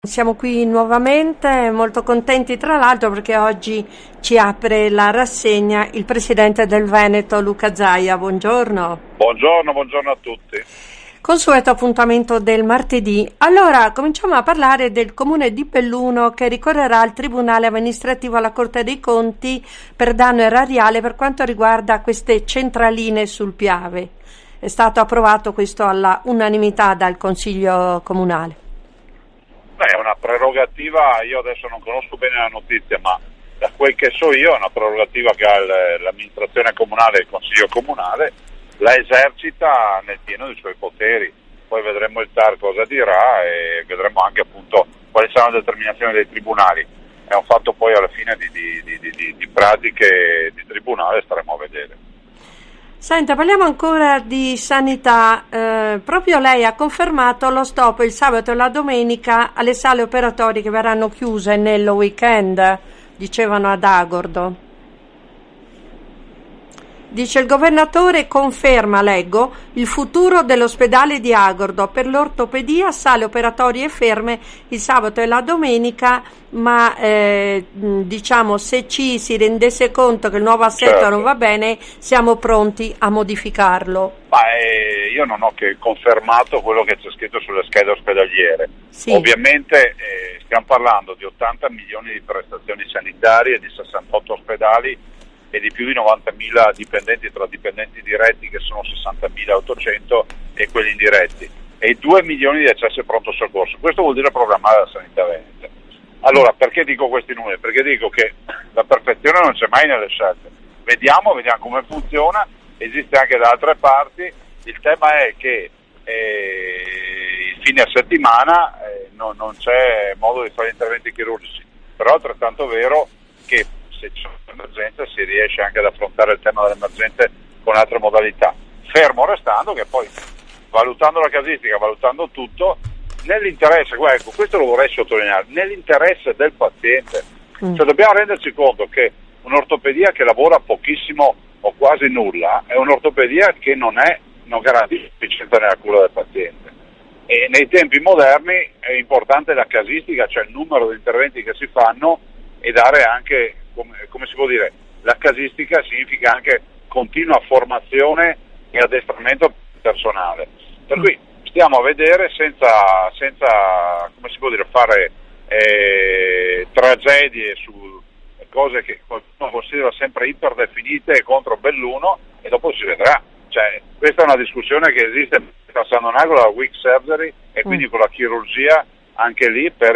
Siamo qui nuovamente, molto contenti tra l'altro perché oggi ci apre la rassegna il presidente del Veneto Luca Zaia. Buongiorno. Buongiorno a tutti. Consueto appuntamento del martedì. Allora, cominciamo a parlare del comune di Belluno che ricorrerà al Tribunale amministrativo alla Corte dei Conti per danno erariale per quanto riguarda queste centraline sul Piave. È stato approvato questo alla unanimità dal Consiglio Comunale. È una prerogativa, io adesso non conosco bene la notizia, ma da quel che so io è una prerogativa che ha l'amministrazione comunale e il Consiglio Comunale, la esercita nel pieno dei suoi poteri. Poi vedremo il TAR cosa dirà e vedremo anche appunto quali saranno le determinazioni dei tribunali. È un fatto poi alla fine di pratiche di tribunale, staremo a vedere. Senta, parliamo ancora di sanità. Proprio lei ha confermato lo stop il sabato e la domenica alle sale operatorie che verranno chiuse nel weekend, dicevano ad Agordo. Dice il governatore conferma, leggo, il futuro dell'ospedale di Agordo per l'ortopedia, sale operatorie ferme il sabato e la domenica, ma diciamo se ci si rendesse conto che il nuovo assetto non va bene siamo pronti a modificarlo. Io non ho che confermato quello che c'è scritto sulle schede ospedaliere. Sì. Ovviamente stiamo parlando di 80 milioni di prestazioni sanitarie, di 68 ospedali e di più di 90.000 dipendenti tra dipendenti diretti che sono 60.800 e quelli indiretti e 2 milioni di accessi a pronto soccorso. Questo vuol dire programmare la sanità veneta. Allora, perché dico questi numeri? Perché dico che la perfezione non c'è mai nelle scelte. Vediamo come funziona, esiste anche da altre parti. Il tema è che il fine settimana non c'è modo di fare interventi chirurgici, però è altrettanto vero che se c'è un'emergenza si riesce anche ad affrontare il tema dell'emergenza con altre modalità, fermo restando che poi, valutando la casistica, valutando tutto, nell'interesse, ecco, questo lo vorrei sottolineare, nell'interesse del paziente. Cioè dobbiamo renderci conto che un'ortopedia che lavora pochissimo o quasi nulla è un'ortopedia che non garantisce efficienza nella cura del paziente. E nei tempi moderni è importante la casistica, cioè il numero di interventi che si fanno, e dare anche, come si può dire, la casistica significa anche continua formazione e addestramento personale. Per cui stiamo a vedere senza come si può dire, fare tragedie su cose che qualcuno considera sempre iperdefinite e contro Belluno, e dopo si vedrà. Cioè, questa è una discussione che esiste tra San Donato, la weak surgery, e quindi con la chirurgia anche lì per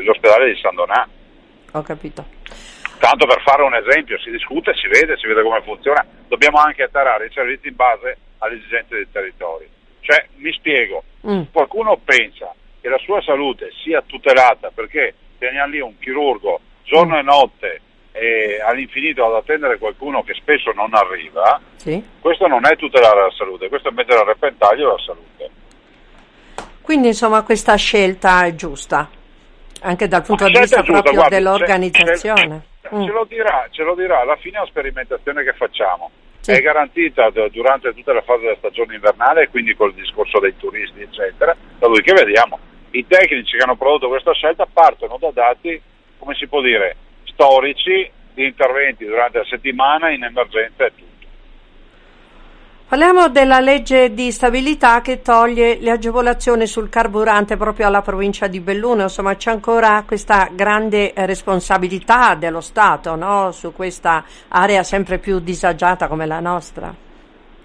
l'ospedale di San Donato. Ho capito. Tanto per fare un esempio, si discute, si vede come funziona. Dobbiamo anche attarare i servizi in base alle esigenze dei territori. Cioè, mi spiego, qualcuno pensa che la sua salute sia tutelata perché teniamo lì un chirurgo giorno e notte all'infinito ad attendere qualcuno che spesso non arriva. Sì. Questo non è tutelare la salute, questo è mettere a repentaglio la salute. Quindi insomma questa scelta è giusta, anche dal punto di vista proprio guardi, dell'organizzazione. Ce lo dirà, alla fine è una sperimentazione che facciamo. Sì. È garantita durante tutta la fase della stagione invernale, quindi col discorso dei turisti eccetera, dopodiché vediamo. I tecnici che hanno prodotto questa scelta partono da dati, come si può dire, storici di interventi durante la settimana in emergenza e tutto. Parliamo della legge di stabilità che toglie le agevolazioni sul carburante proprio alla provincia di Belluno. Insomma, c'è ancora questa grande responsabilità dello Stato, no? Su questa area sempre più disagiata come la nostra.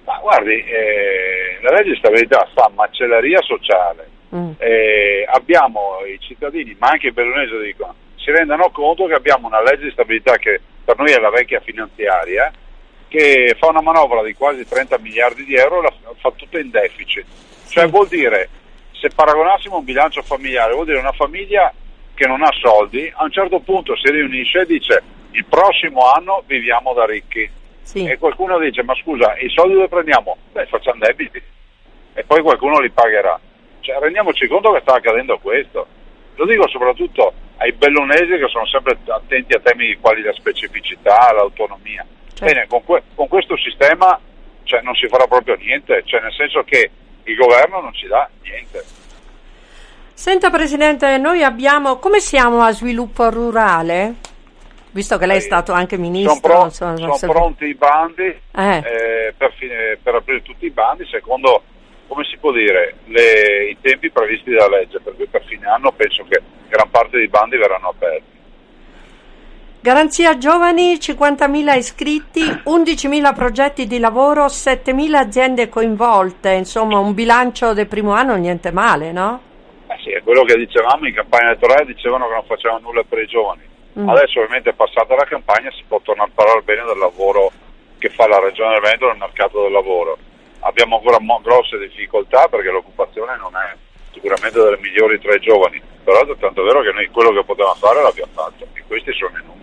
Ma guardi, la legge di stabilità fa macelleria sociale. Abbiamo i cittadini, ma anche i bellunesi dicono, si rendano conto che abbiamo una legge di stabilità che per noi è la vecchia finanziaria, che fa una manovra di quasi 30 miliardi di euro e la fa tutta in deficit. Cioè vuol dire, se paragonassimo un bilancio familiare, vuol dire una famiglia che non ha soldi, a un certo punto si riunisce e dice il prossimo anno viviamo da ricchi. Sì. E qualcuno dice ma scusa, i soldi dove prendiamo? Facciamo debiti e poi qualcuno li pagherà. Cioè rendiamoci conto che sta accadendo questo. Lo dico soprattutto ai bellunesi che sono sempre attenti a temi quali la specificità, l'autonomia. Bene, con questo sistema non si farà proprio niente, nel senso che il governo non ci dà niente. Senta Presidente, noi abbiamo, come siamo a sviluppo rurale? Visto che lei è stato anche ministro. Sono pronti i bandi per aprire tutti i bandi secondo, come si può dire, i tempi previsti dalla legge, per cui per fine anno penso che gran parte dei bandi verranno aperti. Garanzia Giovani, 50.000 iscritti, 11.000 progetti di lavoro, 7.000 aziende coinvolte, insomma un bilancio del primo anno niente male, no? Sì, è quello che dicevamo in campagna elettorale, dicevano che non facevano nulla per i giovani. Adesso ovviamente passata la campagna si può tornare a parlare bene del lavoro che fa la Regione del Veneto nel mercato del lavoro. Abbiamo ancora grosse difficoltà perché l'occupazione non è sicuramente delle migliori tra i giovani, però è tanto vero che noi quello che potevamo fare l'abbiamo fatto e questi sono i numeri.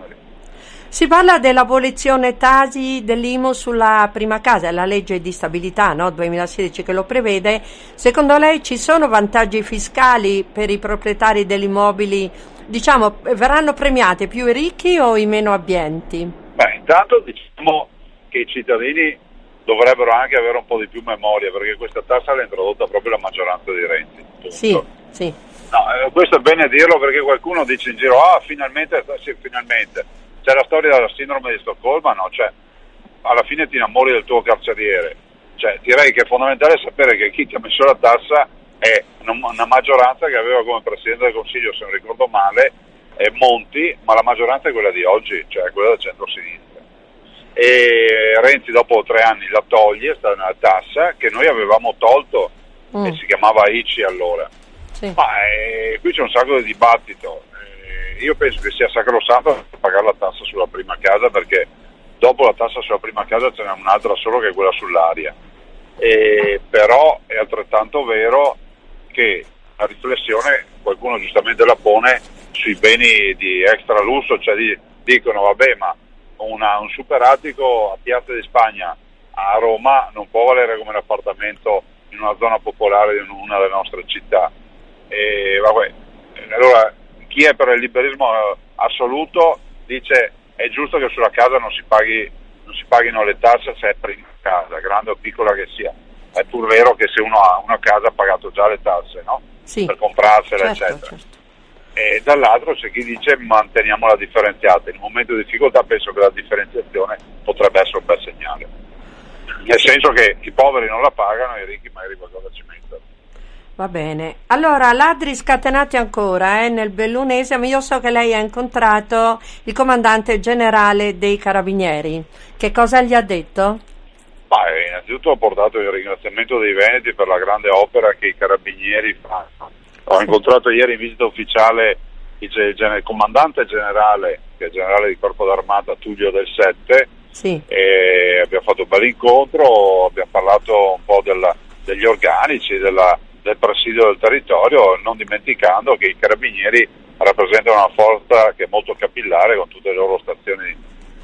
Si parla dell'abolizione Tasi dell'IMU sulla prima casa, è la legge di stabilità 2016 che lo prevede. Secondo lei ci sono vantaggi fiscali per i proprietari degli immobili? Diciamo, verranno premiati più i ricchi o i meno abbienti? Intanto diciamo che i cittadini dovrebbero anche avere un po' di più memoria, perché questa tassa l'ha introdotta proprio la maggioranza di Renzi. Sì. No, questo è bene dirlo perché qualcuno dice in giro, finalmente. C'è la storia della sindrome di Stoccolma, no? Cioè, alla fine ti innamori del tuo carceriere. Cioè, direi che è fondamentale sapere che chi ti ha messo la tassa è una maggioranza che aveva come Presidente del Consiglio, se non ricordo male, Monti, ma la maggioranza è quella di oggi, cioè quella del centro-sinistra. E Renzi dopo 3 anni la toglie, sta nella tassa che noi avevamo tolto e si chiamava ICI allora. Sì. Ma qui c'è un sacco di dibattito. Io penso che sia sacrosanto pagare la tassa sulla prima casa, perché dopo la tassa sulla prima casa ce n'è un'altra solo che è quella sull'aria. Però è altrettanto vero che la riflessione qualcuno giustamente la pone sui beni di extra lusso, cioè dicono vabbè, ma un superattico a Piazza di Spagna a Roma non può valere come un appartamento in una zona popolare di una delle nostre città. Allora chi è per il liberismo assoluto dice è giusto che sulla casa non si paghino le tasse se è prima casa, grande o piccola che sia. È pur vero che se uno ha una casa ha pagato già le tasse, no? Sì. Per comprarsela, eccetera. Certo. E dall'altro c'è chi dice manteniamo la differenziata. In un momento di difficoltà penso che la differenziazione potrebbe essere un bel segnale. Nel senso che i poveri non la pagano e i ricchi magari qualcosa ci mettono. Va bene. Allora, ladri scatenati ancora nel Bellunese, ma io so che lei ha incontrato il comandante generale dei Carabinieri. Che cosa gli ha detto? Innanzitutto ho portato il ringraziamento dei Veneti per la grande opera che i Carabinieri fanno. Ho incontrato ieri in visita ufficiale il comandante generale, che è generale di Corpo d'Armata, Tullio Del Sette, sì. E abbiamo fatto un bel incontro, abbiamo parlato un po' degli organici, del presidio del territorio, non dimenticando che i Carabinieri rappresentano una forza che è molto capillare con tutte le loro stazioni,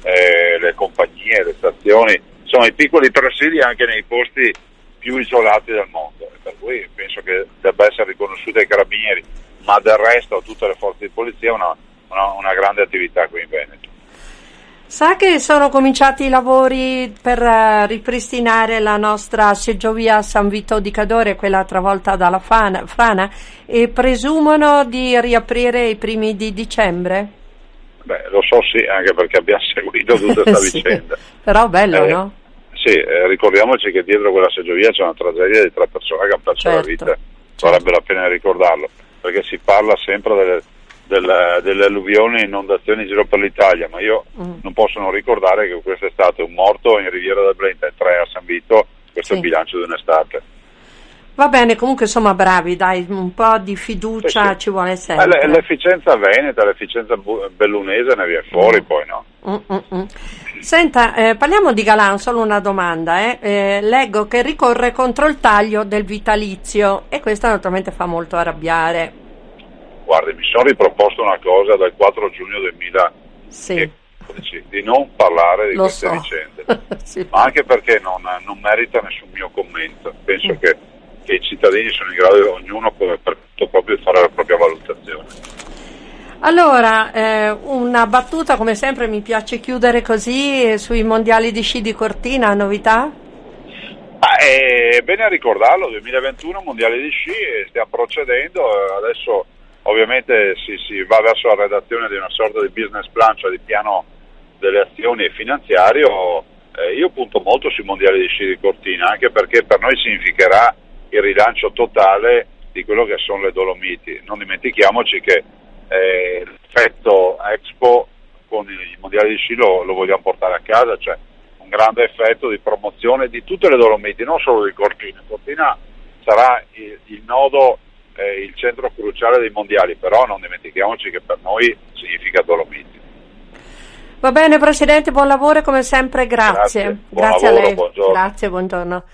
le compagnie, le stazioni, sono i piccoli presidi anche nei posti più isolati del mondo, per cui penso che debba essere riconosciuta ai Carabinieri, ma del resto a tutte le forze di polizia una grande attività qui in Veneto. Sa che sono cominciati i lavori per ripristinare la nostra seggiovia San Vito di Cadore, quella travolta dalla frana, e presumono di riaprire i primi di dicembre? Lo so, sì, anche perché abbiamo seguito tutta questa sì, vicenda. Però bello, no? Sì, ricordiamoci che dietro quella seggiovia c'è una tragedia di 3 persone che hanno perso la vita, varrebbe la pena ricordarlo, perché si parla sempre delle alluvioni e inondazioni in giro per l'Italia, ma io non posso non ricordare che questo è stato un morto in Riviera del Brenta e 3 a San Vito, questo è il bilancio di un'estate. Va bene, comunque insomma bravi, dai, un po' di fiducia ci vuole sempre. L'efficienza veneta, l'efficienza bellunese ne viene fuori poi, no? Senta, parliamo di Galan, solo una domanda. Leggo che ricorre contro il taglio del vitalizio e questo naturalmente fa molto arrabbiare. Guardi, mi sono riproposto una cosa dal 4 giugno 2015, di non parlare di queste vicende, sì. Ma anche perché non merita nessun mio commento. Penso che i cittadini sono in grado, ognuno per proprio fare la propria valutazione. Allora, una battuta, come sempre mi piace chiudere così, sui mondiali di sci di Cortina, novità? È bene ricordarlo, 2021 mondiale di sci, e stiamo procedendo, adesso ovviamente si va verso la redazione di una sorta di business plan, cioè di piano delle azioni finanziario. Io punto molto sui mondiali di sci di Cortina, anche perché per noi significherà il rilancio totale di quello che sono le Dolomiti. Non dimentichiamoci che l'effetto Expo con i mondiali di sci lo vogliamo portare a casa, cioè un grande effetto di promozione di tutte le Dolomiti, non solo di Cortina. Cortina sarà il nodo, il centro cruciale dei mondiali, però non dimentichiamoci che per noi significa Dolomiti. Va bene Presidente, buon lavoro e come sempre grazie. Buon lavoro, a lei. buongiorno. Grazie, buongiorno.